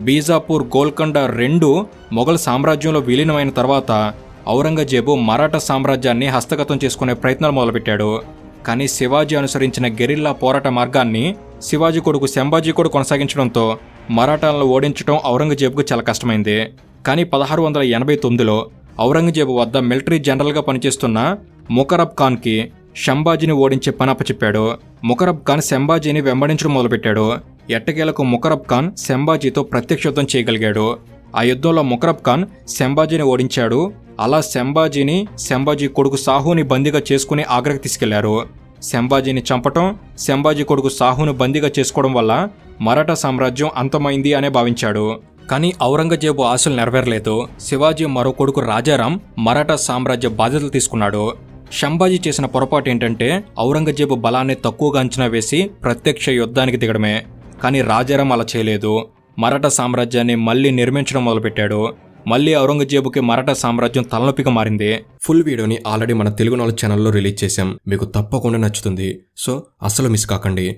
బీజాపూర్, గోల్కొండ రెండు మొఘల్ సామ్రాజ్యంలో విలీనమైన తర్వాత ఔరంగజేబు మరాఠా సామ్రాజ్యాన్ని హస్తగతం చేసుకునే ప్రయత్నాలు మొదలుపెట్టాడు. కానీ శివాజీ అనుసరించిన గెరిల్లా పోరాట మార్గాన్ని శివాజీ కొడుకు సంభాజీ కూడా కొనసాగించడంతో మరాఠాలను ఓడించడం ఔరంగజేబుకు చాలా కష్టమైంది. కానీ 1689లో ఔరంగజేబు వద్ద మిలిటరీ జనరల్గా పనిచేస్తున్న ముకరబ్ ఖాన్కి సంభాజీని ఓడించే పని అప్పచెప్పాడు. ముకరబ్ ఖాన్ సంభాజీని వెంబడించడం మొదలుపెట్టాడు. ఎట్టకేలకు ముకరబ్ ఖాన్ సంభాజీతో ప్రత్యక్ష యుద్ధం చేయగలిగాడు. ఆ యుద్ధంలో ముకరబ్ ఖాన్ సంభాజీని ఓడించాడు. అలా సంభాజీ కొడుకు సాహుని బందీగా చేసుకుని ఆగ్రాకి తీసుకెళ్లారు. సంభాజీని చంపటం, సంభాజీ కొడుకు సాహును బందీగా చేసుకోవడం వల్ల మరాఠా సామ్రాజ్యం అంతమైంది అనే భావించాడు. కానీ ఔరంగజేబు ఆశలు నెరవేరలేదు. శివాజీ మరో కొడుకు రాజారాం మరాఠా సామ్రాజ్య బాధ్యతలు తీసుకున్నాడు. సంభాజీ చేసిన పొరపాటు ఏంటంటే ఔరంగజేబు బలాన్ని తక్కువగా అంచనా వేసి ప్రత్యక్ష యుద్ధానికి దిగడమే. కానీ రాజారాం అలా చేయలేదు. మరాఠా సామ్రాజ్యాన్ని మళ్లీ నిర్మించడం మొదలుపెట్టాడు. మళ్లీ ఔరంగజేబుకి మరాఠా సామ్రాజ్యం తలనొప్పిగా మారింది. ఫుల్ వీడియోని ఆల్రెడీ మన తెలుగు నాలెడ్జ్ ఛానల్లో రిలీజ్ చేశాం. మీకు తప్పకుండా నచ్చుతుంది. సో అస్సలు మిస్ కాకండి.